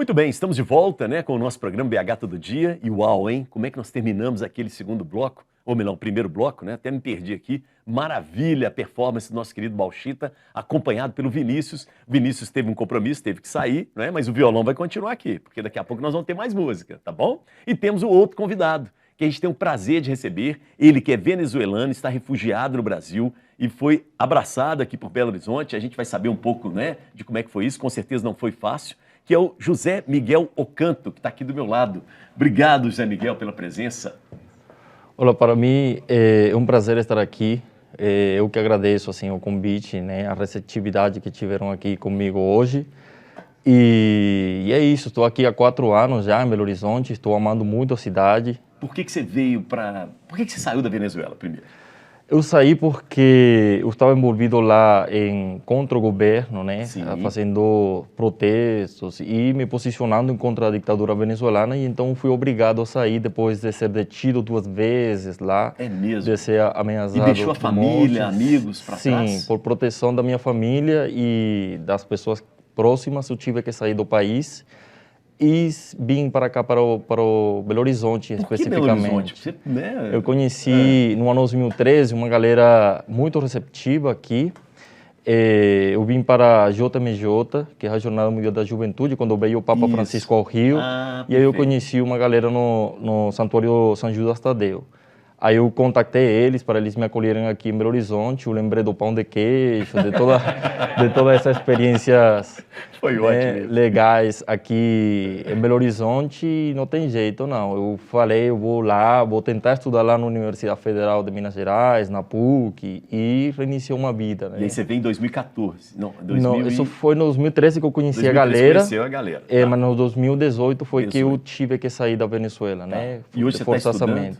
Muito bem, estamos de volta, né, com o nosso programa BH Todo Dia. E uau, hein? Como é que nós terminamos aquele segundo bloco? Ou melhor, o primeiro bloco, né? Até me perdi aqui. Maravilha a performance do nosso querido Bauchita, acompanhado pelo Vinícius. Vinícius teve um compromisso, teve que sair, né? Mas o violão vai continuar aqui, porque daqui a pouco nós vamos ter mais música, tá bom? E temos o outro convidado, que a gente tem o prazer de receber. Ele que é venezuelano, está refugiado no Brasil e foi abraçado aqui por Belo Horizonte. A gente vai saber um pouco, né, de como é que foi isso. Com certeza não foi fácil. Que é o José Miguel Ocanto, que está aqui do meu lado. Obrigado, José Miguel, pela presença. Olá, para mim é um prazer estar aqui. Eu que agradeço assim o convite, né, a receptividade que tiveram aqui comigo hoje. E é isso, estou aqui há 4 anos já em Belo Horizonte, estou amando muito a cidade. Por que você veio para... Por que você saiu da Venezuela primeiro? Eu saí porque eu estava envolvido lá contra o governo, né, fazendo protestos e me posicionando contra a ditadura venezuelana, e então fui obrigado a sair depois de ser detido 2 vezes lá. É mesmo? De ser ameaçado. E deixou a família, amigos para trás? Sim, por proteção da minha família e das pessoas próximas, eu tive que sair do país. E vim para cá, para o Belo Horizonte, especificamente. Belo Horizonte? Você, né? Eu conheci, no ano 2013, uma galera muito receptiva aqui. Eu vim para a JMJ, que é a Jornada Mundial da Juventude, quando veio o Papa Francisco ao Rio. E aí eu conheci uma galera no Santuário São Judas Tadeu. Aí eu contatei eles para eles me acolherem aqui em Belo Horizonte. Eu lembrei do pão de queijo, de todas essas experiências legais aqui em Belo Horizonte. E não tem jeito, não. Eu falei, eu vou lá, vou tentar estudar lá na Universidade Federal de Minas Gerais, na PUC, e reiniciar uma vida. Né? E aí você veio em 2014? Não, isso foi em 2013 que eu conheci a galera. Conheceu a galera. Tá. Mas em 2018 foi que eu tive que sair da Venezuela, né? E hoje você está estudando?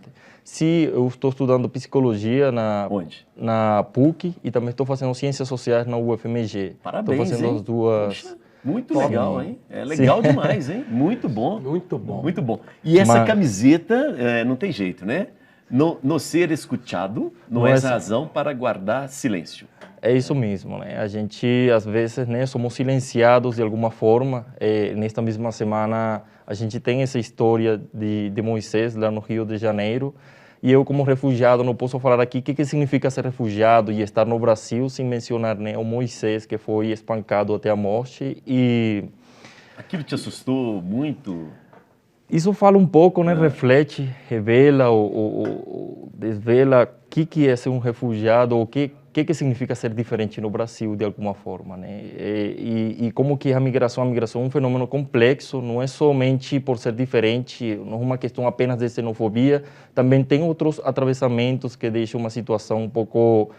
Sim, eu estou estudando psicologia na PUC e também estou fazendo ciências sociais na UFMG. Parabéns, estou fazendo hein? as duas. Poxa, muito legal, hein? É legal demais, hein? Muito bom. Muito bom. Muito bom. E essa camiseta, não tem jeito, né? No ser escutado, não é razão para guardar silêncio. É isso mesmo, né? A gente, às vezes, né, somos silenciados de alguma forma. Nesta mesma semana, a gente tem essa história de Moisés lá no Rio de Janeiro. E eu, como refugiado, não posso falar aqui o que significa ser refugiado e estar no Brasil sem mencionar, né, o Moisés, que foi espancado até a morte. E aquilo te assustou muito? Isso fala um pouco, né? Reflete, revela, desvela o que é ser um refugiado, o que significa ser diferente no Brasil, de alguma forma, né? E como que a migração é um fenômeno complexo, não é somente por ser diferente, não é uma questão apenas de xenofobia, também tem outros atravessamentos que deixam uma situação um pouco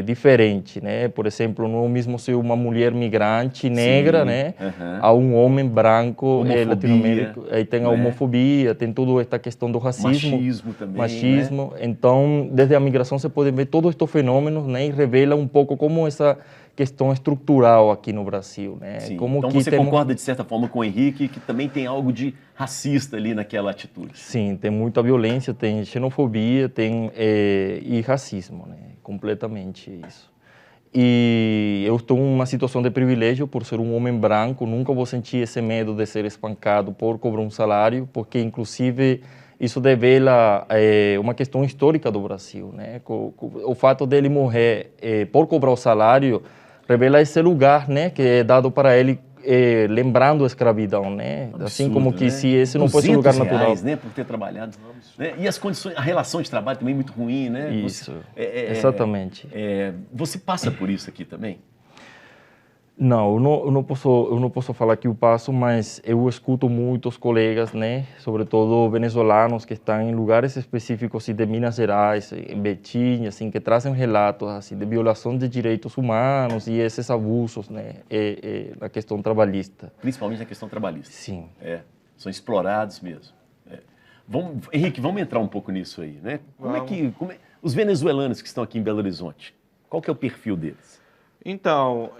diferente, né? Por exemplo, não é o mesmo ser uma mulher migrante negra, né? A um homem branco latino-americano. Aí tem a homofobia, tem toda esta questão do racismo. Machismo também, machismo. Né? Então, desde a migração você pode ver todos estes fenômenos, né? E revela um pouco como essa questão estrutural aqui no Brasil, né? Sim. Como então você concorda de certa forma com o Henrique que também tem algo de racista ali naquela atitude? Sim, tem muita violência, tem xenofobia, tem e racismo, né? Completamente isso. E eu estou em uma situação de privilégio por ser um homem branco, nunca vou sentir esse medo de ser espancado por cobrar um salário, porque inclusive isso revela uma questão histórica do Brasil, né? O fato dele morrer por cobrar o salário revela esse lugar, né, que é dado para ele, lembrando a escravidão, né? Absurdo, assim como que né? se esse não fosse um lugar natural, né, por ter trabalhado, né? E as condições, a relação de trabalho também muito ruim, né? Isso, exatamente. Você passa por isso aqui também? Não, eu não posso falar que eu passo, mas eu escuto muitos colegas, né, sobretudo venezuelanos que estão em lugares específicos assim, de Minas Gerais, em Betim, assim, que trazem relatos assim de violação de direitos humanos e esses abusos, né, na questão trabalhista. Principalmente na questão trabalhista. Sim. São explorados mesmo. Henrique, vamos entrar um pouco nisso aí, né? Os venezuelanos que estão aqui em Belo Horizonte, qual que é o perfil deles? Então,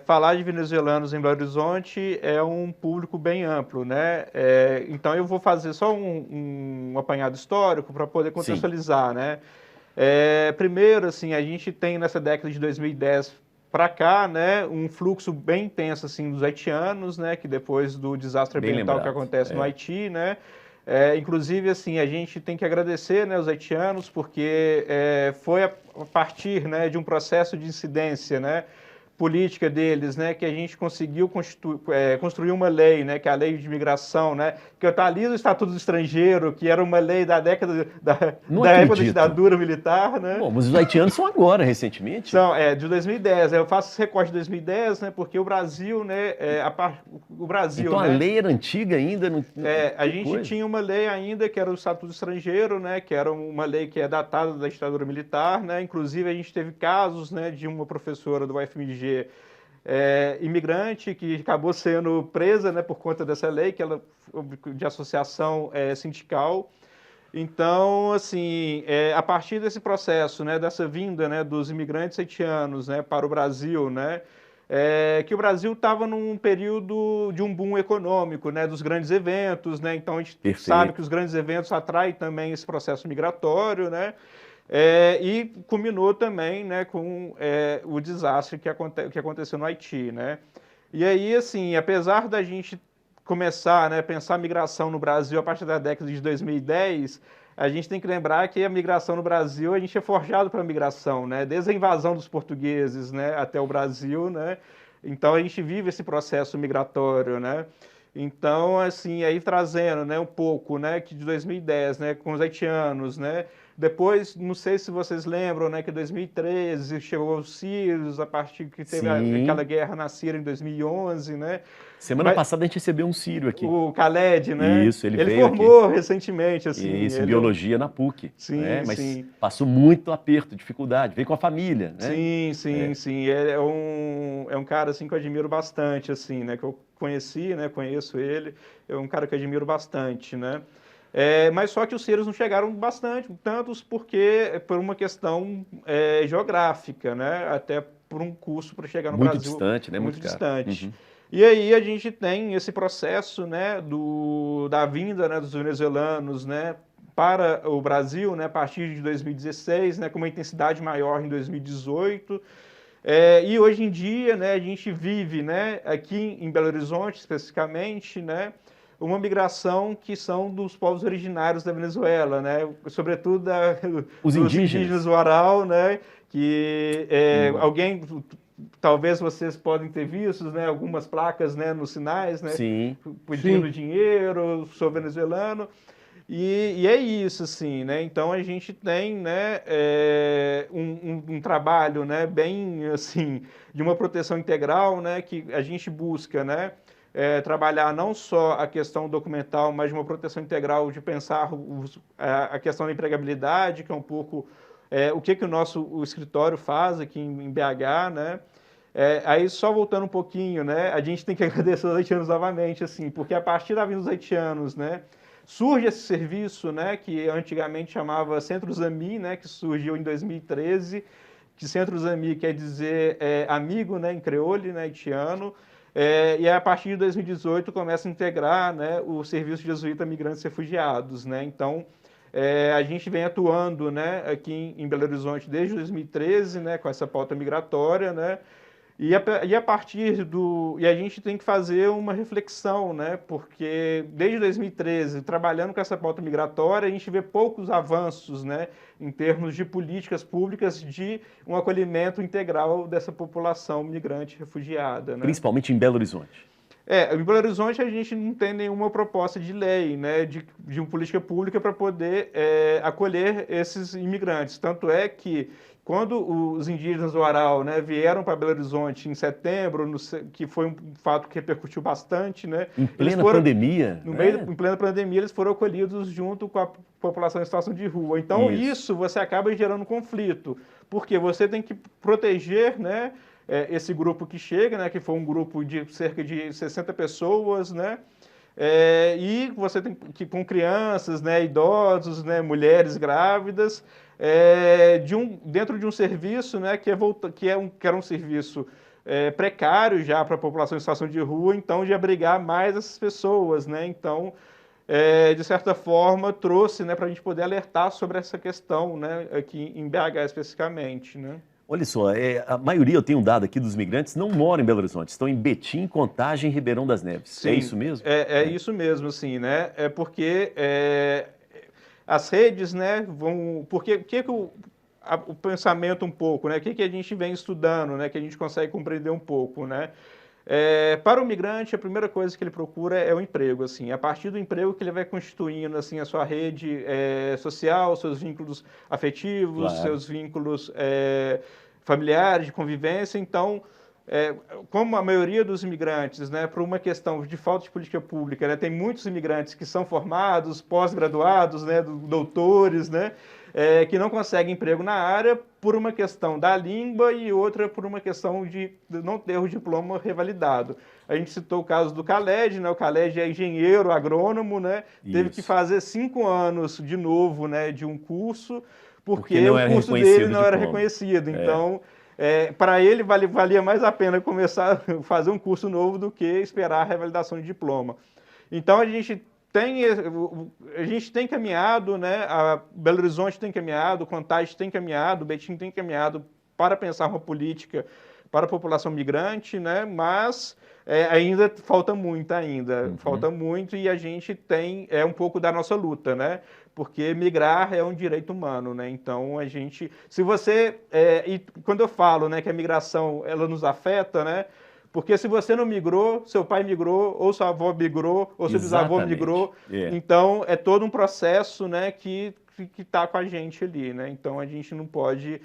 falar de venezuelanos em Belo Horizonte é um público bem amplo, né? Então eu vou fazer só um apanhado histórico para poder contextualizar, né? Primeiro, assim, a gente tem nessa década de 2010 para cá, né, um fluxo bem intenso assim dos haitianos, né, que depois do desastre Bem ambiental que lembrado, acontece no Haiti, né, inclusive assim a gente tem que agradecer, né, os haitianos porque foi a partir, né, de um processo de incidência, né, política deles, né, que a gente conseguiu construir uma lei, né, que é a lei de imigração, né, que atualiza o Estatuto do Estrangeiro, que era uma lei da década Não da época da acredito. ditadura militar, né? Bom, mas os haitianos são agora, recentemente? São, de 2010. Eu faço esse recorte de 2010, né, porque o Brasil, né, o Brasil, Então a né, lei era antiga ainda? a Que gente coisa. tinha uma lei ainda que era o Estatuto do Estrangeiro, né, que era uma lei que é datada da ditadura militar, né, inclusive a gente teve casos, né, de uma professora do UFMG imigrante que acabou sendo presa, né, por conta dessa lei que ela de associação sindical. Então, assim, a partir desse processo, né, dessa vinda, né, dos imigrantes haitianos, né, para o Brasil, né, que o Brasil estava num período de um boom econômico, né, dos grandes eventos, né, então a gente sabe que os grandes eventos atraem também esse processo migratório, né, e culminou também, né, com o desastre que aconteceu no Haiti, né. E aí, assim, apesar da gente começar, né, pensar a migração no Brasil a partir da década de 2010, a gente tem que lembrar que a migração no Brasil, a gente é forjado para a migração, né, desde a invasão dos portugueses, né, até o Brasil, né, então a gente vive esse processo migratório, né. Então, assim, aí trazendo, né, um pouco, né, que de 2010, né, com os haitianos, né, depois, não sei se vocês lembram, né, que em 2013 chegou os sírios, a partir que teve aquela guerra na Síria em 2011, né. Semana passada a gente recebeu um sírio aqui. O Khaled, né? Isso, ele veio formou recentemente, assim. Isso, em biologia na PUC. Sim, né? Mas sim. passou muito aperto, dificuldade. Veio com a família, né? Sim. É um cara, assim, que eu admiro bastante, assim, né? Que eu conheci, né? Conheço ele. É um cara que eu admiro bastante, né? Mas só que os sírios não chegaram bastante, tantos por uma questão geográfica, né? Até por um custo para chegar no Muito Brasil. distante, né? Muito caro. distante. Uhum. E aí a gente tem esse processo, né, da vinda, né, dos venezuelanos, né, para o Brasil, né, a partir de 2016, né, com uma intensidade maior em 2018. E hoje em dia, né, a gente vive, né, aqui em Belo Horizonte especificamente, né, uma migração que são dos povos originários da Venezuela, né, sobretudo Os dos indígenas Uaral, né, que talvez vocês podem ter visto, né, algumas placas, né, nos sinais, né, Sim. pedindo dinheiro, sou venezuelano, e é isso, assim, né, então a gente tem, né, um trabalho, né, bem, assim, de uma proteção integral, né, que a gente busca, né, trabalhar não só a questão documental, mas de uma proteção integral de pensar a questão da empregabilidade, que é um pouco o que o escritório faz aqui em BH, né? Aí só voltando um pouquinho, né? A gente tem que agradecer aos haitianos novamente, assim, porque a partir da vinda dos haitianos, né? Surge esse serviço, né? Que antigamente chamava Centro Zami, né? Que surgiu em 2013, que Centro Zami quer dizer amigo, né? Em creole, né? Haitiano. E a partir de 2018 começa a integrar, né? O Serviço Jesuíta Migrantes e Refugiados, né? Então a gente vem atuando, né, aqui em Belo Horizonte desde 2013, né, com essa pauta migratória, né, e a gente tem que fazer uma reflexão, né, porque desde 2013, trabalhando com essa pauta migratória, a gente vê poucos avanços, né, em termos de políticas públicas de um acolhimento integral dessa população migrante refugiada, né? Principalmente em Belo Horizonte. Em Belo Horizonte a gente não tem nenhuma proposta de lei, né, de uma política pública para poder acolher esses imigrantes. Tanto é que quando os indígenas do Aral, né, vieram para Belo Horizonte em setembro, que foi um fato que repercutiu bastante, né? Em plena pandemia. Em plena pandemia, eles foram acolhidos junto com a população em situação de rua. Então, isso você acaba gerando conflito, porque você tem que proteger, né, esse grupo que chega, né, que foi um grupo de cerca de 60 pessoas, né, e você tem que, com crianças, né, idosos, né, mulheres grávidas, dentro de um serviço, né, que era um serviço precário já para a população em situação de rua, então de abrigar mais essas pessoas, né, então de certa forma trouxe, né, para a gente poder alertar sobre essa questão, né, aqui em BH especificamente, né. Olha só, a maioria, eu tenho um dado aqui dos migrantes, não moram em Belo Horizonte, estão em Betim, Contagem e Ribeirão das Neves. Sim, é isso mesmo? É isso mesmo, assim, né? É porque as redes, né, vão... Porque o pensamento um pouco, né? O que a gente vem estudando, né? Que a gente consegue compreender um pouco, né? Para o migrante, a primeira coisa que ele procura é o emprego, assim. A partir do emprego que ele vai constituindo, assim, a sua rede social, seus vínculos afetivos, Claro. seus vínculos familiares, de convivência. Então, como a maioria dos imigrantes, né, por uma questão de falta de política pública, né, tem muitos imigrantes que são formados, pós-graduados, né, doutores, né, que não conseguem emprego na área por uma questão da língua e outra por uma questão de não ter o diploma revalidado. A gente citou o caso do Khaled, né? O Khaled é engenheiro agrônomo, né? Teve que fazer 5 anos de novo, né, de um curso, porque o curso dele não era reconhecido. Então, para ele valia mais a pena começar a fazer um curso novo do que esperar a revalidação de diploma. Então, a gente tem caminhado, né? A Belo Horizonte tem caminhado, Contagem tem caminhado, Betim tem caminhado para pensar uma política para a população migrante, né? Mas ainda falta muito falta muito, e a gente tem um pouco da nossa luta, né? Porque migrar é um direito humano, né? Então a gente, se você e quando eu falo, né, que a migração ela nos afeta, né? Porque se você não migrou, seu pai migrou, ou sua avó migrou, ou seu bisavô migrou. Então, é todo um processo, né, que está com a gente ali, né? Então, a gente não pode...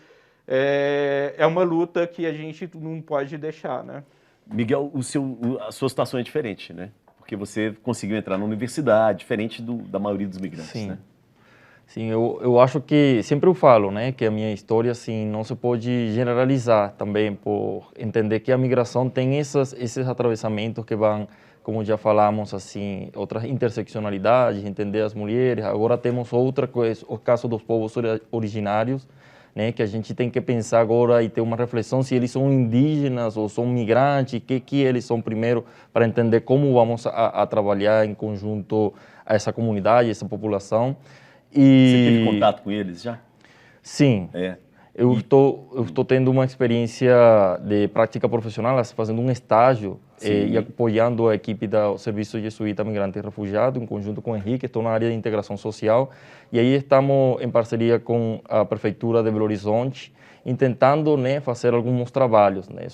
É uma luta que a gente não pode deixar, né? Miguel, a sua situação é diferente, né? Porque você conseguiu entrar na universidade, diferente da maioria dos migrantes, Sim. né? Sim, eu acho que, sempre eu falo, né, que a minha história, assim, não se pode generalizar também, por entender que a migração tem esses atravessamentos que vão, como já falamos, assim, outras interseccionalidades, entender as mulheres. Agora temos outra coisa, o caso dos povos originários, né, que a gente tem que pensar agora e ter uma reflexão se eles são indígenas ou são migrantes, que eles são primeiro, para entender como vamos a trabalhar em conjunto a essa comunidade, essa população. Você teve contato com eles já? Sim. Eu estou tendo uma experiência de prática profissional, fazendo um estágio e apoiando a equipe do Serviço Jesuíta Migrante e Refugiado, em conjunto com o Henrique. Estou na área de integração social e aí estamos em parceria com a Prefeitura de Belo Horizonte, tentando, né, fazer alguns trabalhos, né,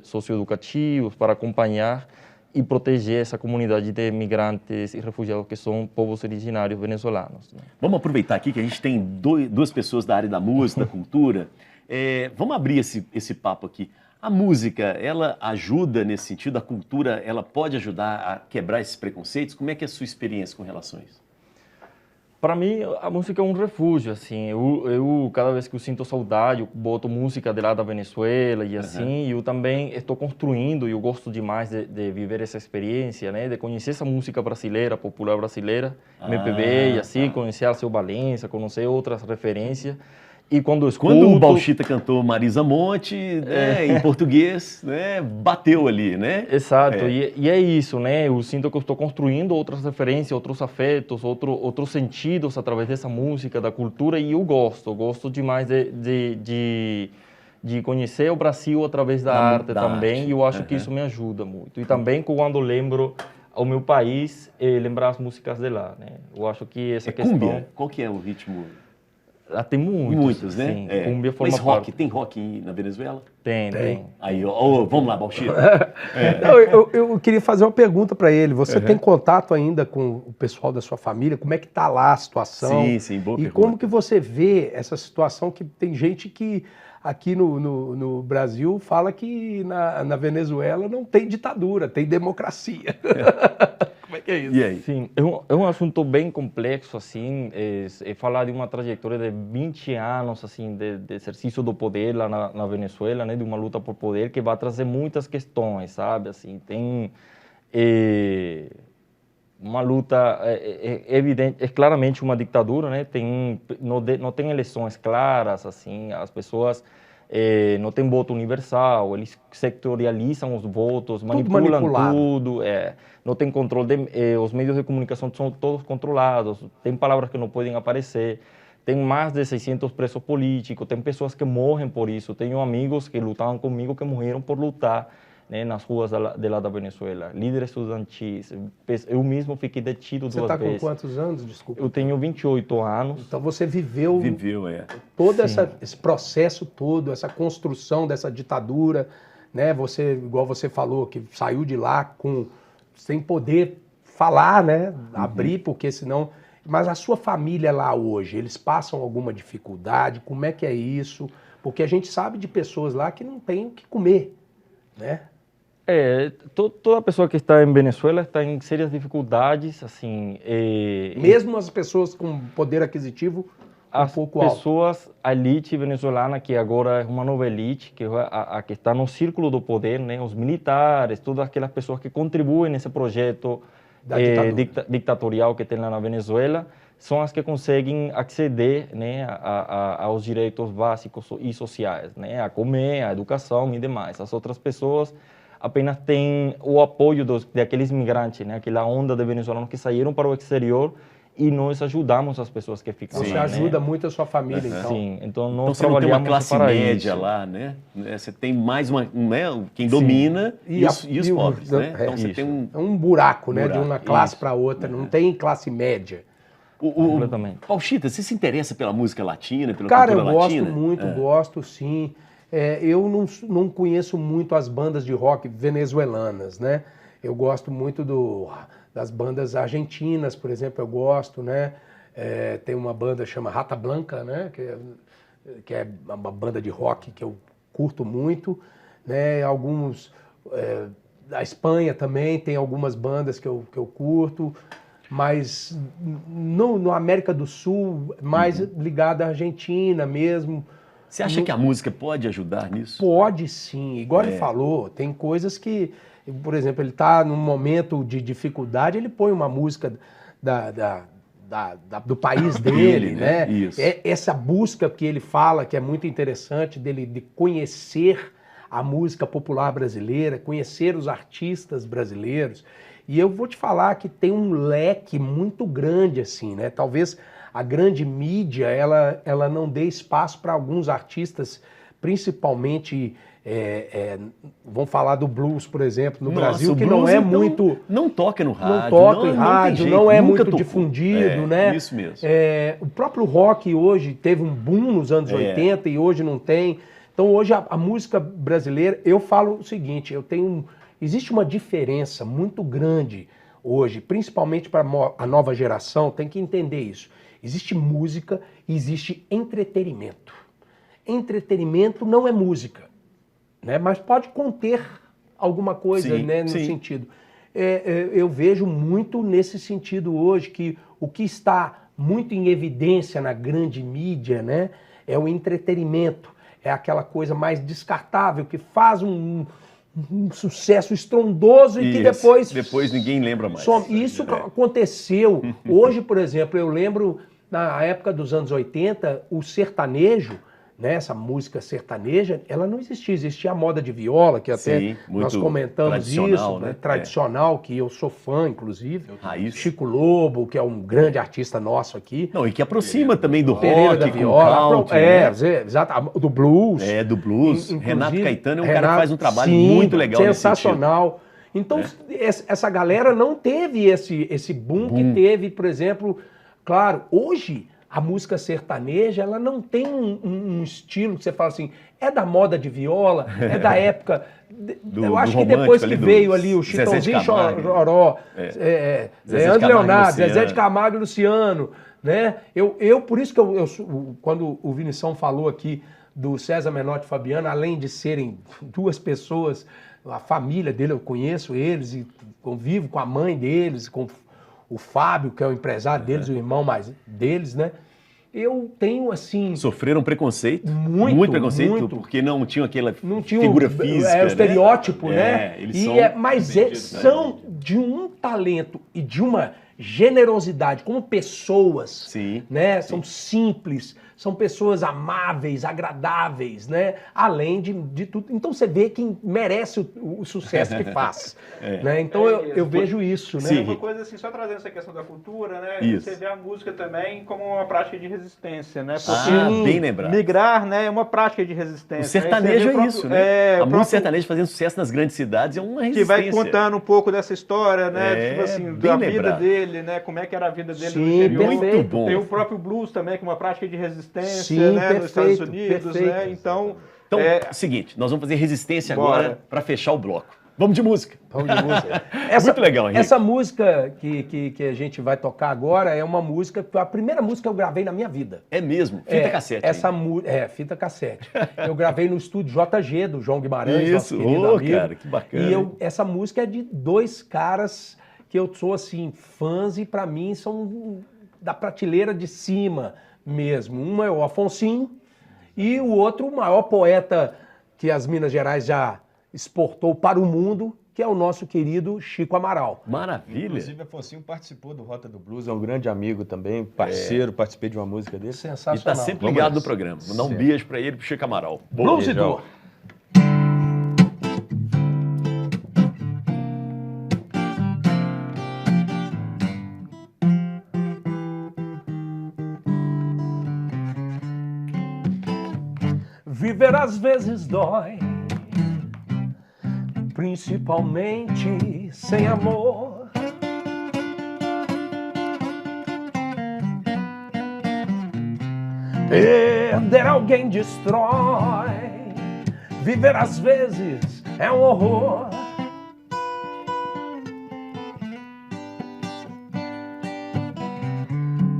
socioeducativos para acompanhar e proteger essa comunidade de migrantes e refugiados que são povos originários venezuelanos, né? Vamos aproveitar aqui que a gente tem duas pessoas da área da música, da cultura. Vamos abrir esse papo aqui. A música, ela ajuda nesse sentido? A cultura, ela pode ajudar a quebrar esses preconceitos? Como é que é a sua experiência com relação a isso? Para mim, a música é um refúgio, assim. Eu cada vez que eu sinto saudade, eu boto música de lá da Venezuela e assim. Eu também estou construindo e eu gosto demais de viver essa experiência, né? De conhecer essa música brasileira, popular brasileira, MPB e assim, conhecer Alceu Valença, conhecer outras referências. E quando eu escuto... Quando o Bauchita cantou Marisa Monte, né, em português, né, bateu ali, né? Exato, e é isso, né? Eu sinto que eu estou construindo outras referências, outros afetos, outros sentidos através dessa música, da cultura, e eu gosto demais de conhecer o Brasil através da arte também, e eu acho que isso me ajuda muito. E também quando lembro ao meu país, lembrar as músicas de lá, né? Eu acho que essa questão... Cúmbia? Qual que é o ritmo? Tem muitos, né? Sim, cúmbia forma Mas rock, parte. Tem rock na Venezuela? Tem. Aí, vamos lá, Bauchita. Eu queria fazer uma pergunta para ele. Você tem contato ainda com o pessoal da sua família? Como é que está lá a situação? Sim, boa pergunta. E como que você vê essa situação que tem gente que aqui no Brasil fala que na Venezuela não tem ditadura, tem democracia. Como é que é isso? E aí? Sim, é um assunto bem complexo, assim, falar de uma trajetória de 20 anos, assim, de exercício do poder lá na Venezuela, né, de uma luta por poder que vai trazer muitas questões, sabe, assim, tem uma luta evidente, é claramente uma ditadura, né, não tem eleições claras, assim, as pessoas não têm voto universal, eles sectorializam os votos, manipulam tudo, não tem controle, os meios de comunicação são todos controlados, tem palavras que não podem aparecer, Tem mais de 600 presos políticos, tem pessoas que morrem por isso. Tenho amigos que lutavam comigo que morreram por lutar, né, nas ruas da Venezuela. Líderes estudantis. Eu mesmo fiquei detido 2 vezes. Você está com quantos anos, desculpa? Eu tenho 28 anos. Então você viveu todo esse processo todo, essa construção dessa ditadura, né? Você, igual você falou, que saiu de lá sem poder falar, né? Abrir, porque senão... Mas a sua família lá hoje, eles passam alguma dificuldade? Como é que é isso? Porque a gente sabe de pessoas lá que não têm o que comer, né? Toda pessoa que está em Venezuela está em sérias dificuldades, assim... Mesmo as pessoas com poder aquisitivo um pouco alto. As pessoas, a elite venezuelana, que agora é uma nova elite, que a que está no círculo do poder, né? Os militares, todas aquelas pessoas que contribuem nesse projeto ditatorial que tem lá na Venezuela, são as que conseguem acceder, né, aos direitos básicos e sociais, né? A comer, a educação e demais. As outras pessoas apenas têm o apoio daqueles migrantes, né? Aquela onda de venezuelanos que saíram para o exterior e nós ajudamos as pessoas que ficam lá. Você ajuda muito a sua família, então. Sim, então Então nós você não tem uma trabalhamos classe para média isso. lá, né? Você tem mais quem domina e os pobres, né? Então você tem É um buraco, né? De uma classe Isso. para outra, não tem classe média. Completamente. Paushita, você se interessa pela música latina, pela Cara, eu cultura gosto latina? muito, gosto sim. Eu não conheço muito as bandas de rock venezuelanas, né? Eu gosto muito das bandas argentinas, por exemplo, eu gosto, né? Tem uma banda chama Rata Blanca, né? Que é uma banda de rock que eu curto muito, né? Alguns da Espanha também tem algumas bandas que eu curto, mas no América do Sul mais ligada à Argentina mesmo. Você acha que a música pode ajudar nisso? Pode sim, igual ele falou, tem coisas que, por exemplo, ele está num momento de dificuldade, ele põe uma música do país dele, né? Isso. Essa busca que ele fala, que é muito interessante, dele de conhecer a música popular brasileira, conhecer os artistas brasileiros. E eu vou te falar que tem um leque muito grande, assim, né? Talvez a grande mídia, ela não dê espaço para alguns artistas, principalmente... vamos falar do blues, por exemplo, no Brasil, que não é então, muito... Não toca no rádio. Não toca em rádio, não é muito tocou. difundido, né? Isso mesmo. O próprio rock hoje teve um boom nos anos 80 e hoje não tem. Então hoje a música brasileira, eu falo o seguinte, existe uma diferença muito grande hoje, principalmente para a nova geração, tem que entender isso. Existe música e existe entretenimento. Entretenimento não é música, né? Mas pode conter alguma coisa, Sim, né, no sim. sentido. Eu vejo muito nesse sentido hoje, que o que está muito em evidência na grande mídia, né, é o entretenimento, é aquela coisa mais descartável, que faz um sucesso estrondoso e que depois ninguém lembra mais. Isso aconteceu. Hoje, por exemplo, eu lembro, na época dos anos 80, o sertanejo, né, essa música sertaneja, ela não existia. Existia a moda de viola, que até nós comentamos isso, né? Tradicional, que eu sou fã, inclusive. Raiz. Chico Lobo, que é um grande artista nosso aqui. Não, e que aproxima também do Pereira rock, da Viola, country, exato, do blues. do blues. Inclusive, Renato Caetano é um cara que faz um trabalho muito legal sensacional. Então, essa galera não teve esse boom que teve, por exemplo... Claro, hoje... A música sertaneja, ela não tem um estilo que você fala assim, é da moda de viola, é da época... eu acho que depois que veio ali o Chitãozinho Chororó, Leandro Leonardo, Zezé de Camargo e Luciano, né? Por isso que quando o Vinição falou aqui do César Menotti e Fabiano, além de serem duas pessoas, a família dele, eu conheço eles e convivo com a mãe deles, com o Fábio, que é o empresário deles, o irmão mais deles, né? Eu tenho, assim... Sofreram preconceito? Muito preconceito, porque não tinham aquela figura física, o estereótipo, né? Mas são de um talento e de uma generosidade como pessoas, sim, né? São simples, são pessoas amáveis, agradáveis, né? Além de tudo. Então você vê quem merece o sucesso que faz. Né? Então eu vejo isso, né? Sim. Uma coisa assim, só trazendo essa questão da cultura, né? Isso. Você vê a música também como uma prática de resistência, né? Porque bem lembrado. migrar, né, é uma prática de resistência. O sertanejo né? isso, né? A música sertaneja fazendo sucesso nas grandes cidades é uma resistência. Que vai contando um pouco dessa história, né? Tipo assim, da vida lembrado. dele, né? Como é que era a vida dele no Sim, interior. muito bom. Tem o próprio blues também, que é uma prática de resistência, Sim, né? Nos Estados perfeito, Unidos, perfeito. né? Então, seguinte, nós vamos fazer resistência Bora. agora para fechar o bloco. Vamos de música. Vamos de música. Muito legal, Henrique. Essa música que a gente vai tocar agora é uma música, a primeira música que eu gravei na minha vida. É mesmo, fita cassete. Fita cassete. Eu gravei no estúdio JG, do João Guimarães, Isso, nosso querido amigo. cara, que bacana. E essa música é de dois caras que eu sou, assim, fãs e pra mim são da prateleira de cima mesmo. Um é o Afonsinho e o outro, o maior poeta que as Minas Gerais já exportou para o mundo, que é o nosso querido Chico Amaral. Maravilha. Inclusive, Afonsinho participou do Rota do Blues, é um grande amigo também, parceiro, participei de uma música dele. E Sensacional. tá sempre Vamos ligado no nessa. programa. Vou dar um Certo. beijo para ele, pro Chico Amaral. Blues e Beijão. dor. Viver às vezes dói, principalmente sem amor. Perder alguém destrói, viver às vezes é um horror.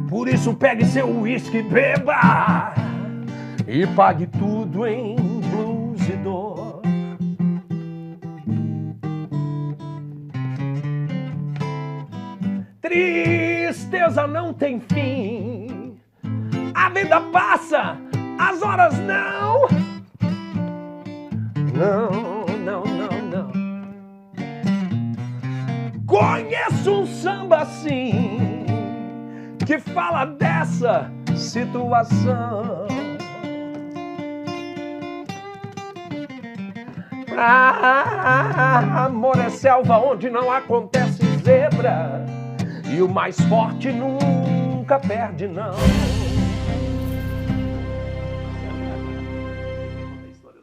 Por isso pegue seu uísque e beba e pague tudo em blues e dor. Tristeza não tem fim, a vida passa, as horas não. Não, não, não, não. Conheço um samba assim que fala dessa situação. Amor é selva onde não acontece zebra e o mais forte nunca perde, não.